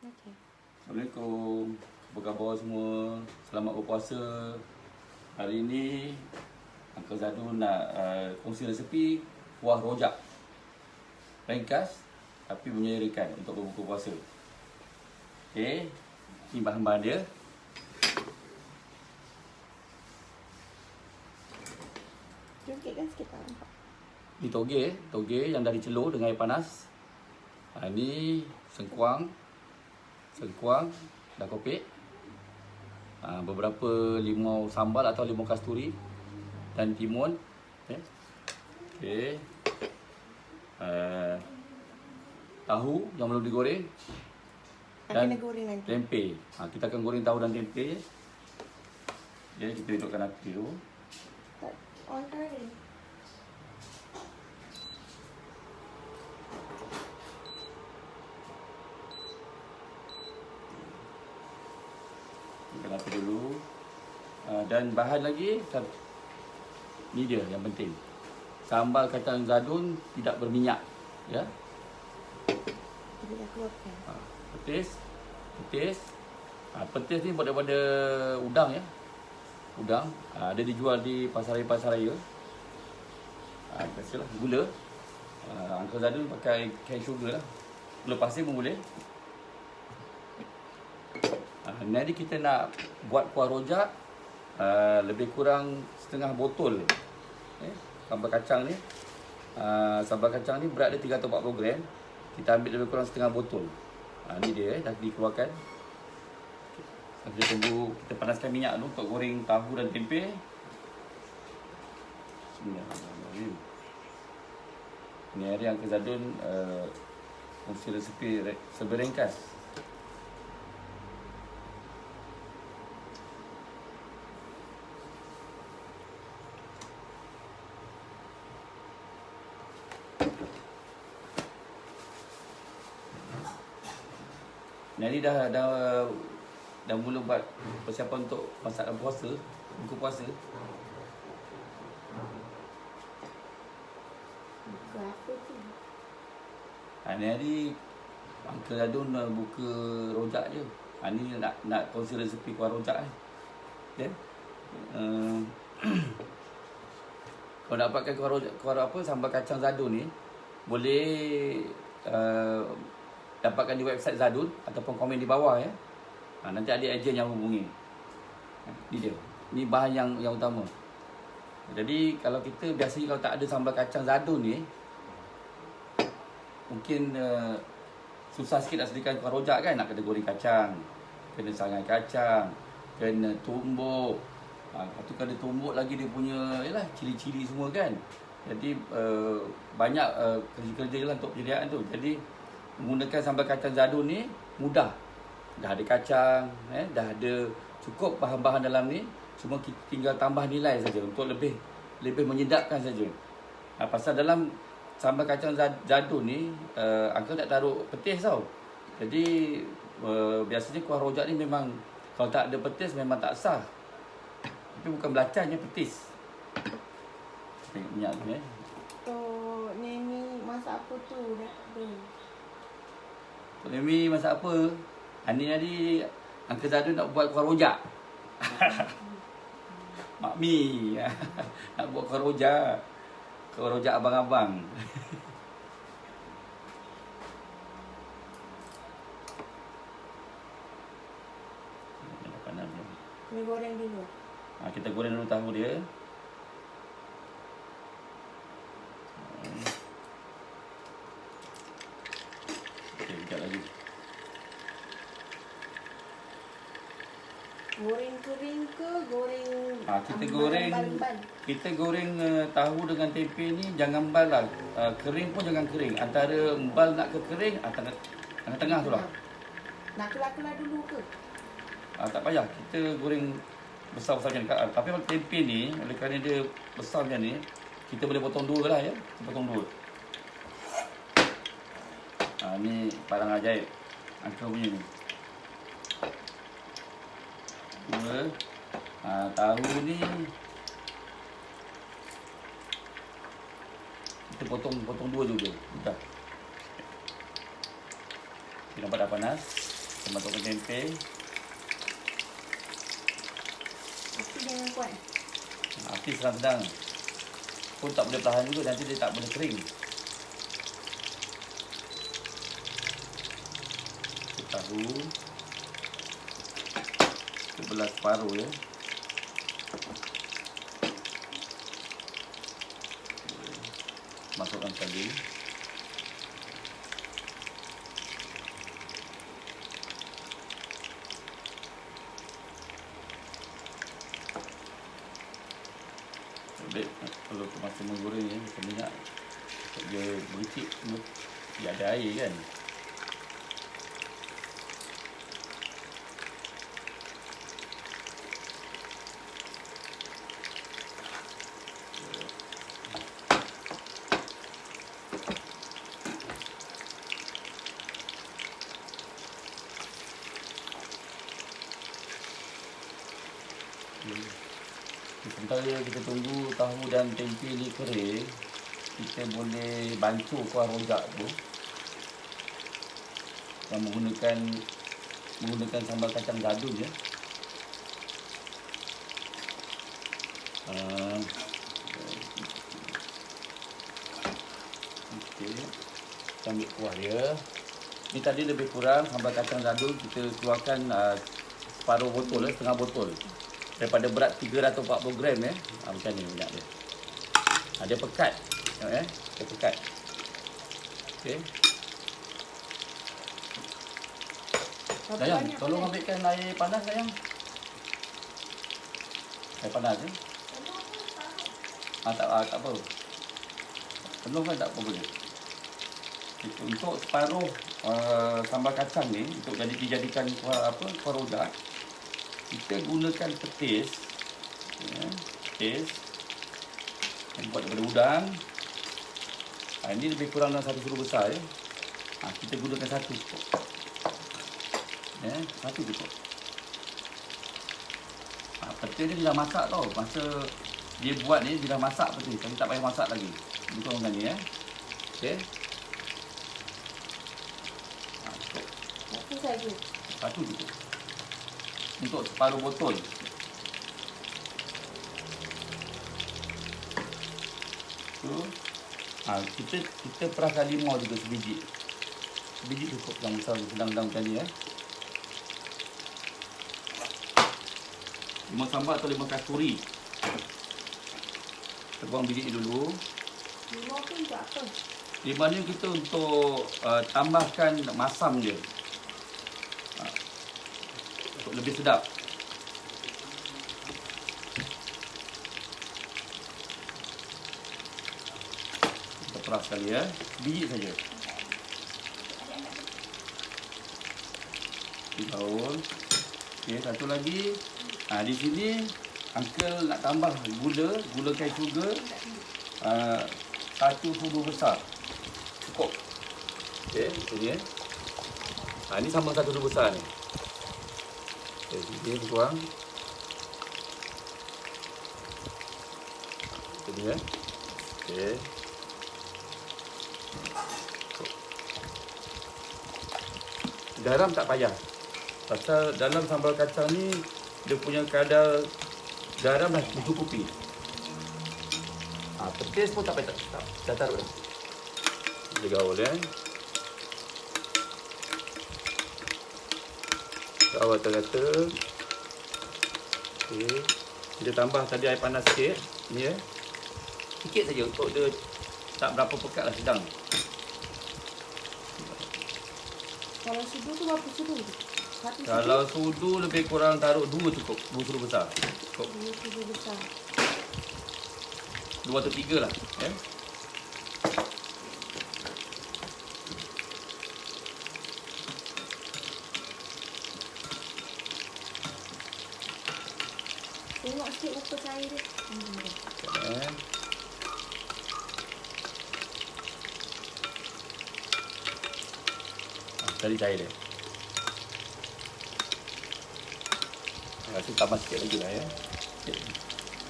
Okey. Assalamualaikum. Apa khabar semua? Selamat berpuasa. Hari ini Uncle Zadun nak kongsi resepi kuah rojak. Ringkas tapi menyerikan untuk berbuka puasa. Okey. Ini bahan-bahan dia. Jungkitkan sikit tak nampak. Ini toge yang dah dicelur dengan air panas. Ini sengkuang dah kopek. Beberapa limau sambal atau limau kasturi dan timun. Okey. Tahu yang belum digoreng dan Kena goreng nanti. tempe. Kita akan goreng tahu dan tempe. Jadi kita hidupkan api dulu. Tak on curry. Hidupkan api dulu. Dan bahan lagi, ni dia yang penting. Sambal kacang zadun tidak berminyak, ya. Kita dah keluarkan. Petis. Petis ni buat daripada udang, ya. Udang. Dia dijual di pasar raya. Biasalah gula. Uncle Zadun pakai cane sugar lah. Gula pasir pun boleh. Jadi kita nak buat kuah rojak lebih kurang setengah botol. Sambal kacang ni. Sambal kacang ni berat dia 340 gram. Kita ambil lebih kurang setengah botol. Ni dia dah dikeluarkan. Kita tunggu, kita panaskan minyak dulu untuk goreng tahu dan tempe. Bismillahirrahmanirrahim. Ni hari Uncle Zadun kongsi resepi seberingkas. Ni dah mula buat persiapan untuk masakan puasa, buka puasa. Buka apa tu? Ni hari Uncle Zadun buka rojak je. Ni nak kongsi resepi kuah rojak ni. Okay? Kalau nak dapatkan kuah apa sambal kacang Zadun ni, boleh dapatkan di website Zadun ataupun komen di bawah, ya. Nanti ada ejen yang hubungi. Ni dia. Ni bahan yang utama. Jadi kalau kita biasanya kalau tak ada sambal kacang Zadun ni, mungkin susah sikit nak sediakan kuah rojak kan. Nak kena goreng kacang, kena sangai kacang, kena tumbuk. Lepas tu kena tumbuk lagi dia punya yalah cili-cili semua kan. Jadi banyak kerja-kerja lah untuk penyediaan tu. Jadi menggunakan sambal kacang Zadun ni mudah. Dah ada kacang, dah ada cukup bahan-bahan dalam ni. Cuma kita tinggal tambah nilai saja untuk lebih menyedapkan saja. Pasal dalam sambal kacang Zadun ni Uncle tak taruh petis tau. Jadi biasanya kuah rojak ni memang kalau tak ada petis memang tak sah. Tapi bukan belacannya petis. Tengok minyak tu Oh, Nemi masak apa tu? Dah ada. Tok Nemi masak apa? Ni Uncle Zadun nak buat kuah rojak. Mak Mi nak buat kuah rojak. Kuah rojak abang-abang. Dah panas dia. Kena goreng dulu. Kita goreng dulu tahu dia. Okey, sekejap lagi. Goreng kering ke goreng Kita goreng tahu dengan tempe ni jangan embal lah. Kering pun jangan kering. Antara embal nak ke kering, tengah-tengah tu lah. Nak kelah-kelah dulu ke? Tak payah. Kita goreng besar-besar macam ni. Tapi kalau tempe ni, oleh kerana dia besar macam ni, kita boleh potong dua lah, ya. Potong dua. Ni barang ajaib Uncle punya ni. Dua. Tahu ni kita potong dua juga. Dah. Nampak dah panas. Kita masukkan tempe. Api jangan kuat. Api sedang-sedang. Pun tak boleh perlahan juga, nanti dia tak boleh kering. Tahu. Kita belah separuh ya. Masukkan sekali. Baik, kalau masa menggoreng ni, minyak dia bericik semua. Dia ada air kan. Sementara kita tunggu tahu dan tempe ni kering, kita boleh bancuh kuah rojak tu yang menggunakan sambal kacang gadun ya. Okey. Kita ambil kuah dia. Ni tadi lebih kurang sambal kacang gadun kita keluarkan separuh botol, setengah botol. Daripada berat 340 gram ya. Macam ni minyak dia. Dia pekat. Tengok dia pekat. Okey. Sayang, tolong ambilkan air panas sayang. Air panas je. Tak apa. Penuh kan tak apa boleh. Untuk separuh sambal kacang ni untuk dijadikan kuah rojak, kita gunakan petis. Petis yang buat daripada udang. Ini lebih kurang dalam satu sudu besar ya. Kita gunakan satu cukup. Satu cukup. Petis ni dia dah masak tau. Masa dia buat ni dia dah masak petis. Tapi tak payah masak lagi. Bukan dengan ni ya. Okey. Cukup. Satu saja. Satu cukup. Untuk separuh botol. Kita perahkan limau juga sebiji. Sebiji cukup yang besar sedang-sedang macam ni ya. Limau sambal atau limau kasturi. Kita buang biji dulu. Limau tu untuk apa? Limau ni kita untuk tambahkan masam dia. Untuk lebih sedap. Kita perah sekali ya. Biji saja. Daun. Okey, satu lagi. Di sini uncle nak tambah gula cane sugar. Satu sudu besar. Cukup. Okey, sini ya. Ini sama satu sudu besar ni. Okey, ini tuang. Ini ya. Okey. Garam tak payah. Pasal dalam sambal kacang ni dia punya kadar garam dah mencukupi. Petis pun tak payah tak taruh dah. Dia gaul ya. Awal rata. Okey. Kita tambah tadi air panas sikit. Ni ya. Sikit saja untuk dia tak berapa pekat lah, sedang. Kalau sudu tu berapa sudu? Satu sudu? Kalau sudu lebih kurang taruh 2 cukup. 2 sudu besar. Cukup. 2 sudu besar. 2 atau 3 lah. Ya. Tengok sikit rupa cair dia. Tadi cair dia. Rasa tambah sikit lagi lah ya.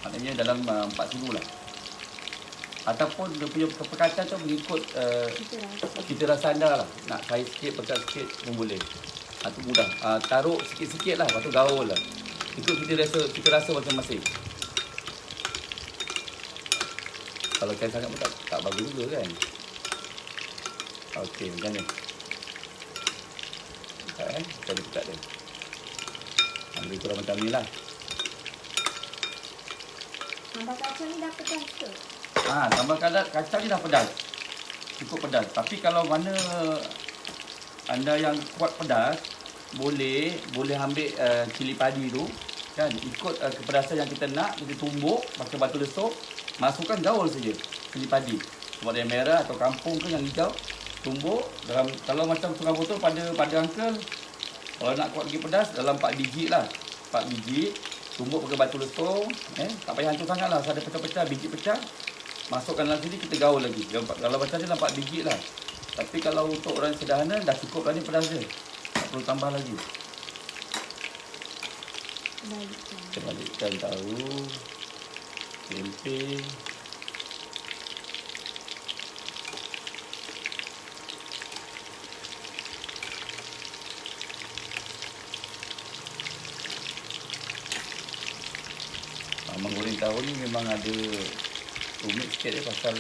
Maknanya dalam 4 sudu lah. Ataupun dia punya kepekatan tu mengikut kita rasa anda lah. Nak cair sikit, pekat sikit pun boleh. Tu mudah. Taruh sikit-sikit lah, lepas tu gaul lah. Itu kita rasa masing-masing. Kalau cair sangat pun tak bagus juga kan. Okey, macam ni. Kita dekat dia. Ambil kurang macam ni lah. Sambal kacang ni dah pedas ke? Sambal kacang ni dah pedas. Cukup pedas. Tapi kalau mana anda yang kuat pedas, boleh ambil cili padi tu kan, ikut kepedasan yang kita nak, kita tumbuk pakai batu lesuk, masukkan gaul saja cili padi. Sebab dia merah atau kampung ke yang hijau, tumbuk dalam, kalau macam setengah botol pada uncle, kalau nak kuat lagi pedas dalam 4 biji lah. 4 biji tumbuk pakai batu lesung, tak payah hancur sangat lah, ada pecah-pecah, biji pecah, masukkan dalam sini, kita gaul lagi. Kalau macam ni dalam 4 biji lah. Tapi kalau untuk orang sederhana dah cukup lah ni pedas dia, tak perlu tambah lagi. Kita balikkan tahu, tempe. Menggoreng tahu ni memang ada rumit sikit dia, pasal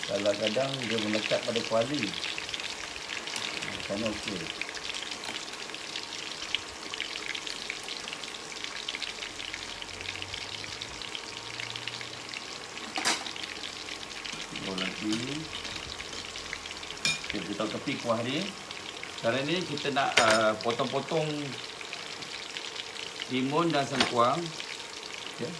kadang-kadang dia melekat pada kuali. Macam okey. Lagi kita tahu tepi kuah ni. Sekarang ni kita nak potong-potong timun dan sengkuang. Okay.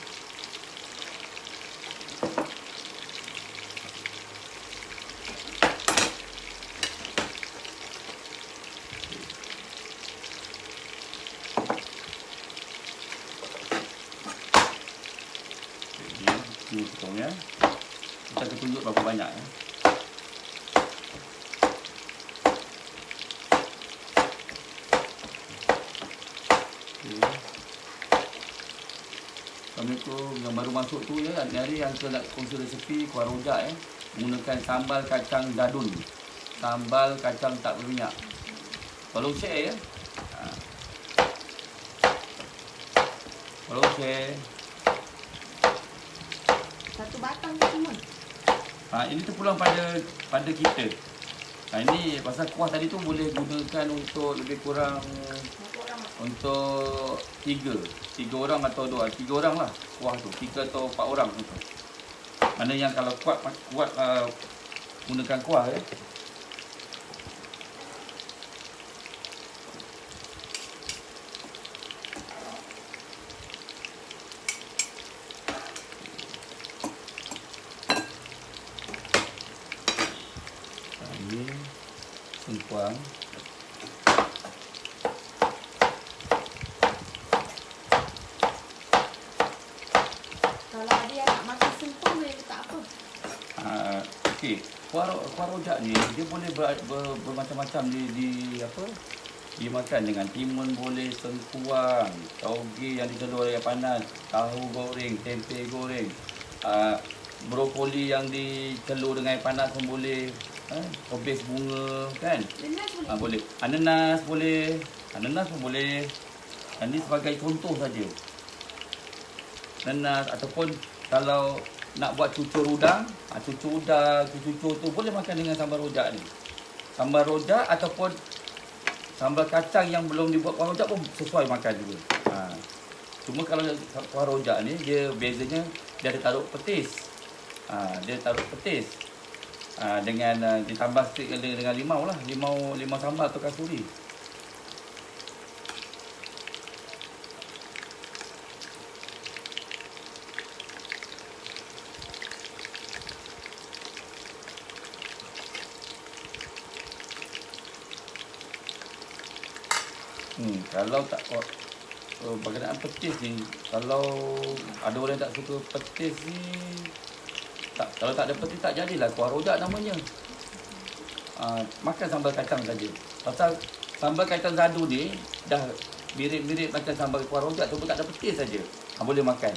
Ini potongnya. Kita akan tunjuk berapa banyak ya. Assalamualaikum. Yang baru masuk tu ya, hari yang saya nak kongsi resepi kuah rojak menggunakan sambal kacang dadun. Sambal kacang tak berminyak. Tolong share ya. Tolong share. Satu batang ke timun? Ini terpulang pada kita. Ini pasal kuah tadi tu boleh gunakan untuk lebih kurang untuk 3 orang atau 2, 3 orang lah kuah tu, 3 atau 4 orang tu. Mana yang kalau kuat gunakan kuah ya. Ini sengkuang. Kalau ada yang nak makan sengkuang boleh letak apa? Okey, kuah rojak ni dia boleh bermacam-macam di apa? Dimakan dengan timun boleh, sengkuang, tauge yang dicelur air panas, tahu goreng, tempe goreng, brokoli yang dicelur dengan air panas pun boleh, kobis bunga kan? Boleh. Ananas boleh. Ananas pun boleh. Ini sebagai contoh saja. Ananas ataupun kalau nak buat cucur udang, cucur tu boleh makan dengan sambal rojak ni. Sambal rojak ataupun sambal kacang yang belum dibuat kuah rojak pun sesuai makan juga. Cuma kalau kuah rojak ni dia bezanya dia ada taruh petis. Dia taruh petis. Dengan ditambah sikit dengan limau lah, limau sambal atau kasuri. Kalau tak berkenaan petis ni, kalau ada orang tak suka petis ni, kalau tak ada petis tak jadilah kuah rojak namanya. Makan sambal kacang saja. Pasal sambal kacang zadu ni dah mirip-mirip macam sambal kuah rojak tu pun tak ada petis saja. Boleh makan.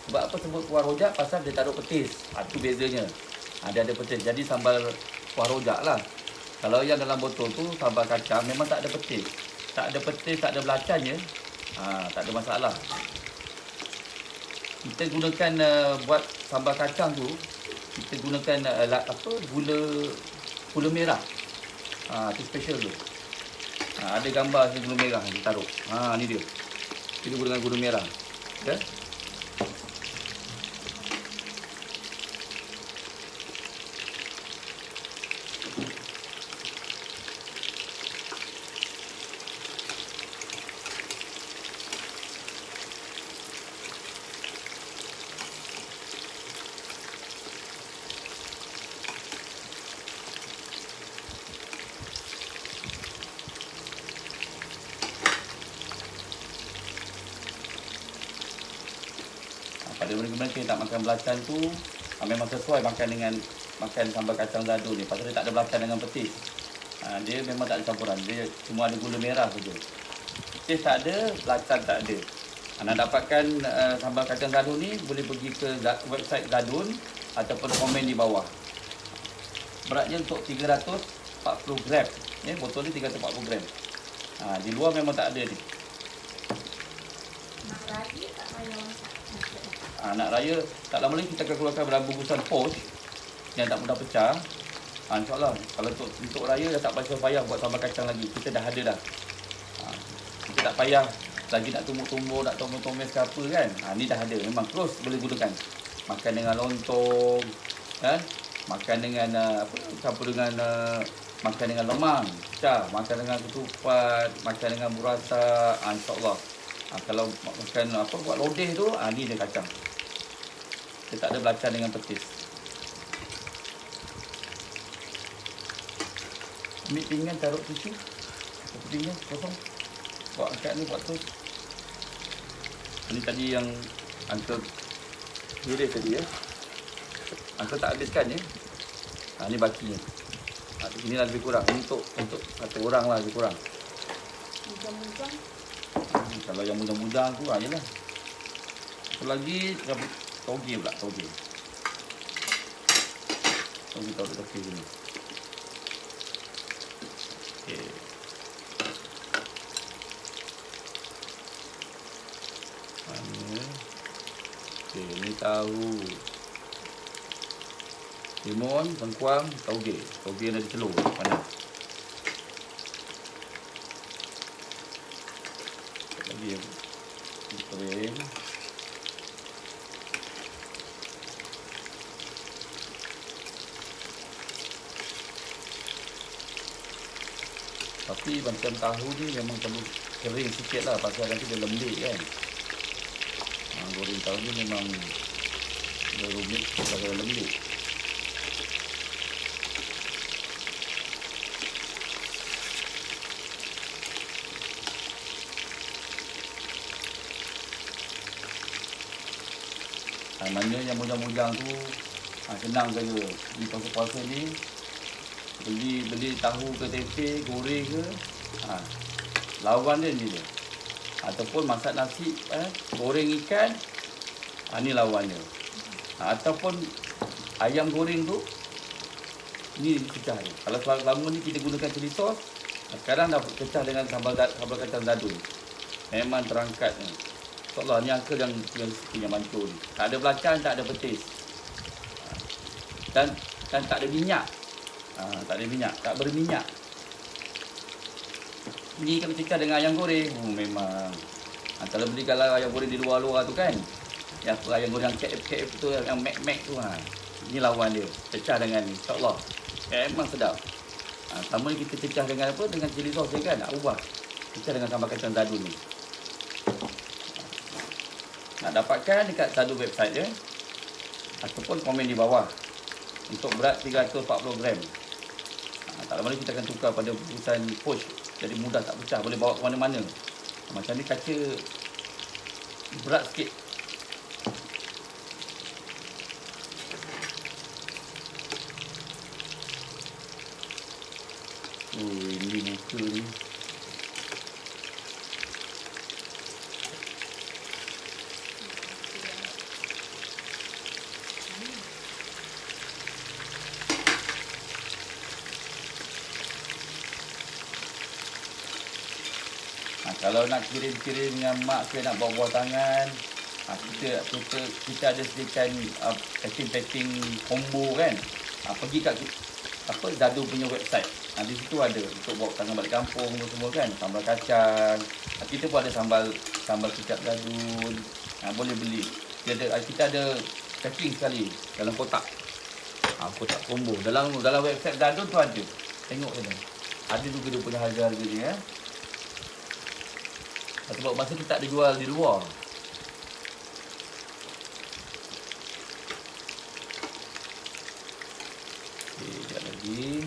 Sebab apa sebut kuah rojak? Pasal dia taruh petis. Itu bezanya. Dia ada petis. Jadi sambal kuah rojak lah. Kalau yang dalam botol tu sambal kacang memang tak ada petis. Tak ada petis, tak ada belacannya. Tak ada masalah. Kita gunakan buat sambal kacang tu, kita gunakan gula merah. Tu special tu. Ada gambar gula merah kita taruh. Ni dia. Kita gunakan gula merah. Okay? Pada mereka yang tak makan belacan tu memang sesuai makan dengan makan sambal kacang dadu ni. Pasal dia tak ada belacan dengan petis. Dia memang tak ada campuran. Dia cuma ada gula merah saja. Petis tak ada, belacan tak ada. Anda dapatkan sambal kacang dadu ni boleh pergi ke website Zadun ataupun komen di bawah. Beratnya untuk 340 gram. Botol ni 340 gram. Di luar memang tak ada ni. Nak raya tak payah masak. Nak raya tak lama lagi kita akan keluarkan dalam bungkusan poch yang tak mudah pecah. InsyaAllah kalau untuk raya dah tak payah buat sambal kacang lagi. Kita dah ada dah. Kita tak payah lagi nak tumbuk-tumbuk, nak tumis-tumis ke apa kan. Ni dah ada. Memang terus boleh gunakan. Makan dengan lontong kan. Makan dengan campur dengan makan dengan lemang, pecah, makan dengan ketupat, makan dengan burrata. InsyaAllah. Kalau makan buat lodeh tu, ni dia kacang. Dia tak ada belacan dengan petis. Ambil pinggan, taruh tisu. Satu pinggan, kosong. Buat angkat ni, buat tu. Ini tadi yang Uncle giris tadi ya. Uncle tak habiskan ya. Ni bakinya. Ini lah lebih kurang. Ini untuk satu orang lah lebih kurang. Mujang-mujang. Kalau yang mujang-mujang tu jelah. Satu lagi toge pula, toge. Toge taruh toge sini. Okey. Okey, ni tahu. Limun, lengkuang, toge. Toge yang ada telur, panas. Lagi kering. Tapi macam tahu ni memang perlu kering sikit lah. Pasal nanti dia lembik kan. Goreng tahu ni memang dia rumit pasal lembik. Mana yang mujang-mujang tu senang saja. Di puasa-puasa ni beli tahu ke tempe, goreng ke, lawan dia ni je. Ataupun masak nasi, goreng ikan, ni lawannya. Ataupun ayam goreng tu, ni pecah dia. Kalau lama ni kita gunakan chili sauce, sekarang dah pecah dengan sambal kacang dadu. Memang terangkat ni. InsyaAllah ni Uncle yang punya mantul ni. Tak ada belacan, tak ada petis. Dan tak ada minyak. Tak ada minyak, tak berminyak. Ni kalau pecah dengan ayam goreng, memang. Kalau beli kalau ayam goreng di luar-luar tu kan. Yang ayam goreng KF tu, yang Mac tu. Ni lawan dia. Pecah dengan ni. InsyaAllah. Memang sedap. Sama kita pecah dengan apa? Dengan chili sauce kan. Nak ubah. Pecah dengan sambal kacang dadu ni. Nak dapatkan dekat satu website dia ataupun komen di bawah. Untuk berat 340 gram. Tak lama lagi kita akan tukar pada bungkusan poch. Jadi mudah tak pecah, boleh bawa ke mana-mana. Macam ni kaca berat sikit. Ini muka ni. Kalau nak kirim-kirim dengan mak ke nak bawa buah tangan, kita ada sediakan packing combo kan. Pergi kat Zado punya website. Di situ ada untuk bawa tangan balik kampung semua kan. Sambal kacang. Kita pun ada sambal kicap gadun. Boleh beli. Kita ada packing sekali dalam kotak. Kotak combo. Dalam website Zado tu ada. Tengok sana. Ada juga dia punya harga-harga dia. Sebab masa kita tak ada jual di luar. Sekejap lagi.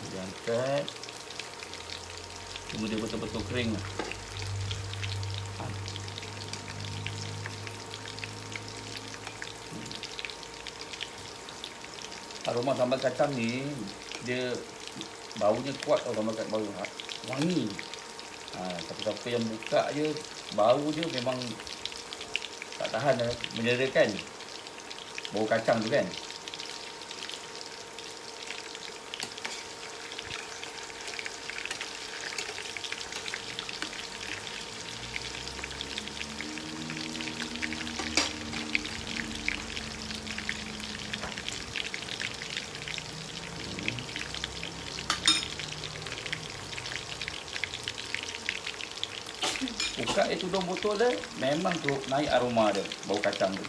Dia angkat. Tunggu dia betul-betul kering. Aroma sambal kacang ni, dia baunya kuat tau, sambal kacang bau. Wangi. Siapa-siapa yang buka je, bau je memang tak tahan dah. Menyerakan bau kacang tu kan. Buka itu dua botol dia, memang tu naik aroma dia, bau kacang tu.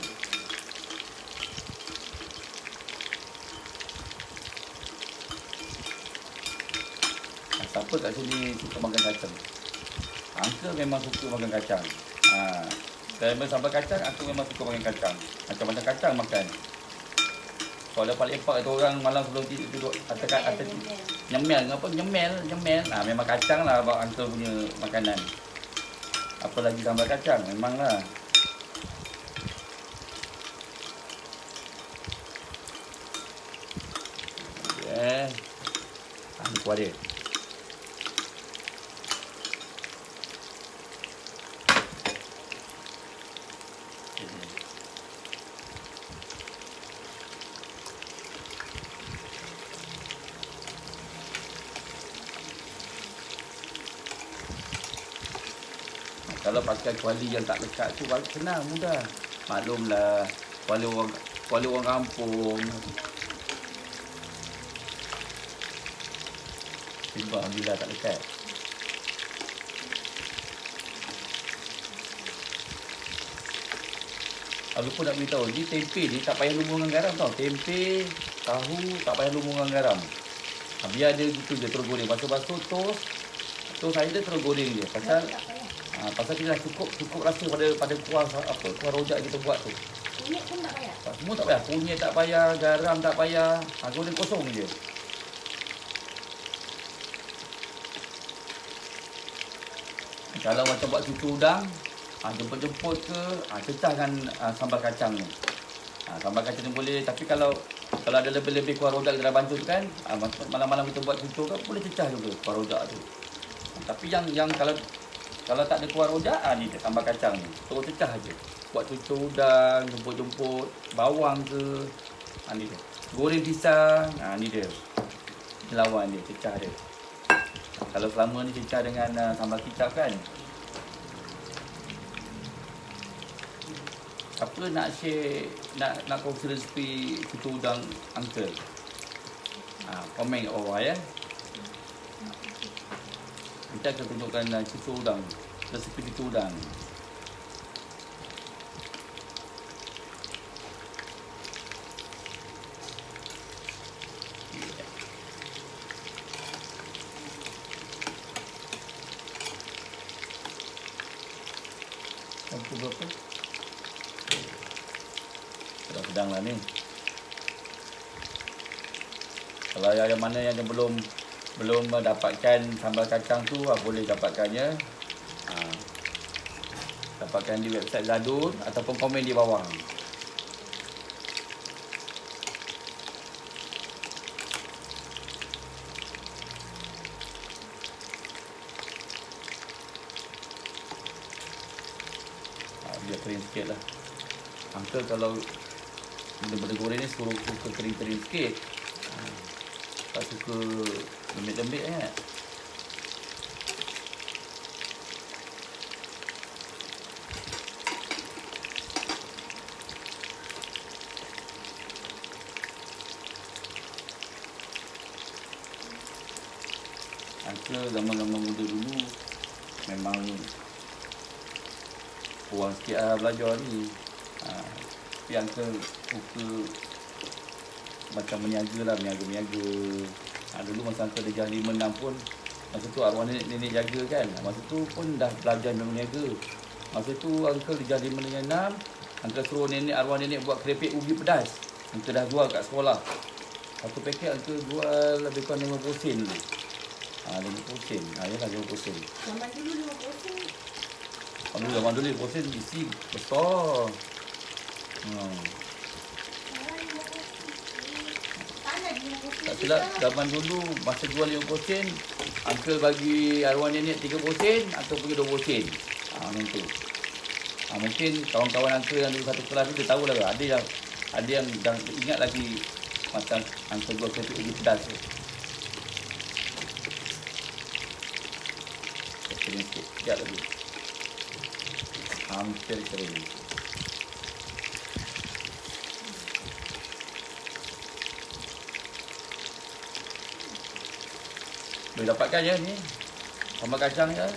Siapa kat sini suka makan kacang? Uncle memang suka makan kacang. Saya sambal kacang, Uncle memang suka makan kacang. Macam-macam kacang makan. Soalan paling empat itu orang malam sebelum tidur atas nyemel. Apa? Nyemel. Memang kacang lah Uncle punya makanan. Apa lagi sambal kacang? Memanglah. Ni kuah dia. Kalau pakai kuali yang tak lekat tu senang, mudah. Maklumlah, kuali orang kampung. Tiba alhamdulillah tak lekat. Aku pun nak beritahu, ni tempe ni tak payah lumur dengan garam tau. Tempe, tahu tak payah lumur dengan garam. Biar dia gitu je, terus goreng. Basuh-basuh, toast air dia terus goreng je. Pasal kita dah cukup rasa pada kuah rojak kita buat tu. Kunyit pun tak payah? Semua tak payah. Kunyit tak payah, garam tak payah. Goreng kosong je. Kalau macam buat cucu udang, jemput-jemput ke, cecahkan sambal kacang ni. Sambal kacang ni boleh, tapi kalau ada lebih-lebih kuah rojak kita dah bancut kan, malam-malam kita buat cucu kan, boleh cecah juga kuah rojak tu. Tapi yang kalau tak ada kuah rojak, ni dia sambal kacang ni. Terus cecah je. Buat cucu udang, jemput-jemput, bawang ke. Ni dia. Goreng pisang, ni dia. Lawan dia, cecah dia. Kalau selama ni cecah dengan sambal kicap kan. Siapa nak share, nak kongsi resipi cucu udang Uncle? Komen kat bawah ya. Kita akan tunjukkan cucu udang, resipi cucu udang. Campur berapa? Sedang-sedang lah ni. Kalau yang mana yang belum mendapatkan sambal kacang tu, boleh dapatkannya. Dapatkan di website Zadun ataupun komen di bawah. Biar kering sikit lah. Uncle kalau benda-benda goreng ni suka kering-kering sikit. Tak suka lembik-lembik kan. Uncle zaman-zaman muda dulu memang kurang sikit lah belajar ni. Tapi Uncle suka macam meniaga lah, meniaga. Dulu masa Uncle dia jalan 5-6 pun, masa tu arwah nenek jaga kan. Masa tu pun dah belajar meniaga. Masa tu Uncle dia jalan 5-6, Uncle suruh arwah nenek buat keripik ubi pedas. Uncle dah jual kat sekolah. Satu paket Uncle jual lebih kurang 50 sen dulu. 50 sen. Yalah 50 sen. Zaman dulu 50 sen. Zaman dulu 50 sen isi besar. Sekarang 50 sen. Sana 50 sen. Tak silap, zaman dulu masa jual 50 sen, Uncle bagi arwah nenek 30 sen atau pergi 20 sen. Macam tu. Mungkin kawan-kawan Uncle yang dulu satu kelas tu dia tahu lah. Ada yang dah ingat lagi macam Uncle jual keripik ubi pedas tu. Kering sikit, sekejap lagi. Hampir kering. Boleh dapatkan je ni sambal kacang je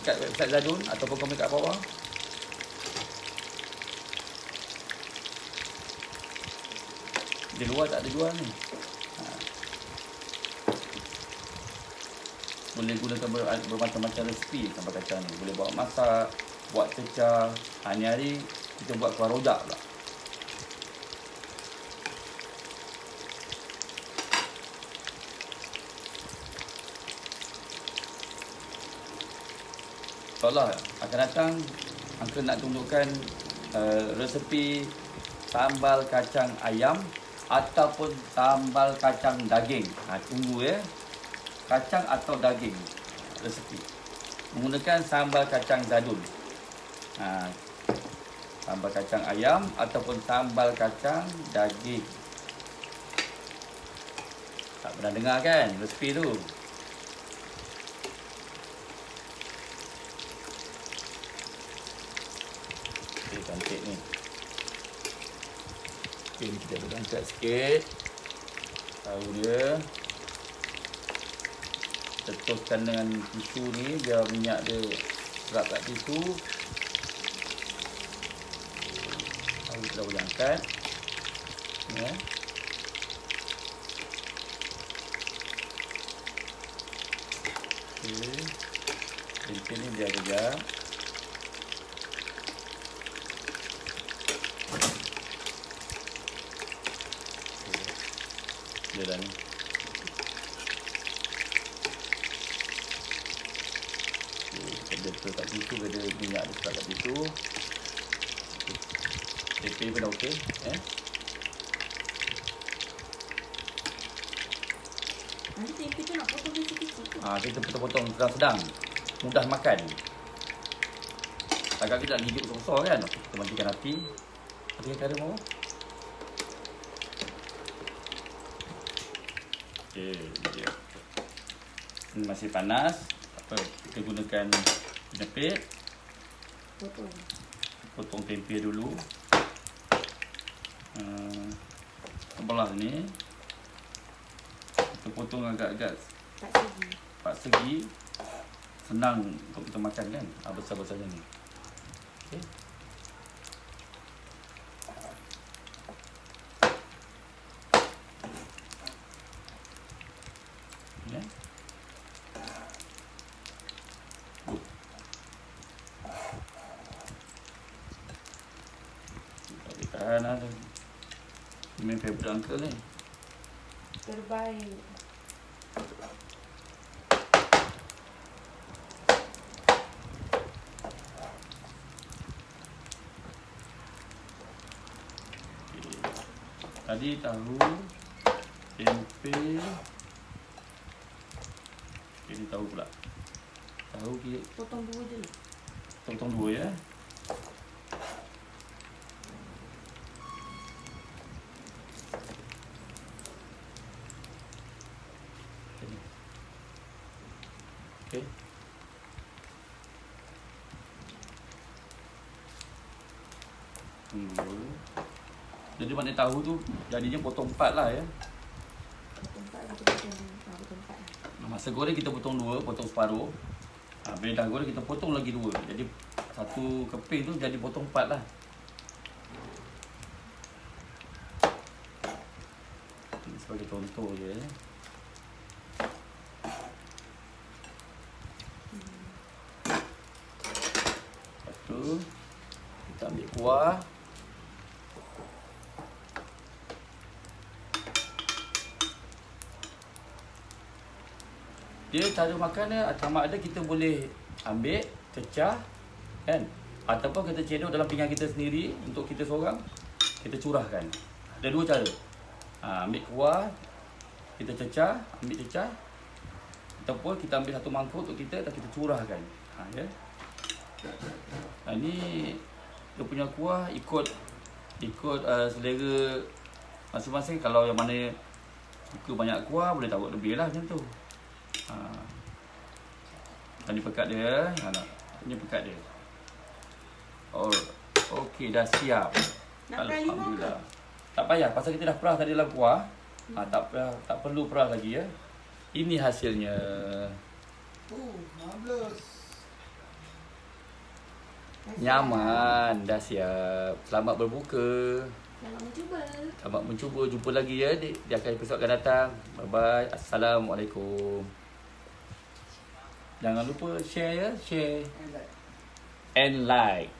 kat website Zadun ataupun komen kat bawah. Di luar tak ada jual ni. Boleh gunakan bermacam-macam resipi sambal kacang ni. Boleh buat masak, buat cecah. Ni hari kita buat kuah rojak pula. InsyaAllah akan datang Uncle nak tunjukkan resepi sambal kacang ayam ataupun sambal kacang daging. Tunggu ya. Kacang atau daging resepi. Menggunakan sambal kacang Zadun. Sambal kacang ayam ataupun sambal kacang daging. Tak pernah dengar kan resepi tu? Cantik ni. Okay, ni kita angkat sikit tahu dia. Tetoskan dengan tisu ni biar minyak dia serap kat tisu. Tahu kita boleh angkat ya. Okay. Tempe ni biar kejap. Dia dah ni. Kita letak kat situ, ada minyak dia serap kat situ. Tempe pun dah okey. Nanti tempe tu nak potong kecil-kecil tu. Kita potong-potong sedang-sedang. Mudah makan. Agak kita nak gigit besar-besar kan. Kita matikan api. Matikan kara bawah. Okay, dia. Ini masih panas. Kita gunakan jepit. Potong tempe dulu. Sebelah ni kita potong agak-agak 4 segi. Senang untuk kita makan kan. Besar-besar macam ni. Okay. Ya. Tahan ada. Ini favorite Uncle ni. Terbaik. Tadi tahu, tempe. Ini tahu pula. Tahu kita Potong dua je. potong dua ya. Okey. Jadi maknanya tahu tu jadinya potong 4 lah ya. Potong 4 lah, potong 4. Masa goreng kita potong 2, potong separuh. Bila dah goreng kita potong lagi 2. Jadi satu keping tu jadi potong 4 lah. Ini sebagai contoh je. Lepas tu kita ambil kuah. Dia cara makan dia sama ada kita boleh ambil, cecah kan, ataupun kita cedok dalam pinggan kita sendiri untuk kita seorang, kita curahkan. Ada 2 cara. Ambil kuah, kita cecah, ambil cecah, ataupun kita ambil satu mangkuk untuk kita dan kita curahkan. Ya. Ni dia punya kuah ikut selera masing-masing. Kalau yang mana suka banyak kuah boleh taruh lebih lah macam tu. Ni pekat dia. Ni pekat dia. Oh, okey, dah siap. Nak peras limau ke? Tak payah, pasal kita dah peras tadi dalam kuah. Tak perlu peras lagi ya. Ini hasilnya. Marvelous. Nyaman, dah siap. Selamat berbuka. Selamat mencuba. Selamat mencuba. Jumpa lagi ya di akan episod akan datang. Bye-bye. Assalamualaikum. Jangan lupa share ya. Share. And like.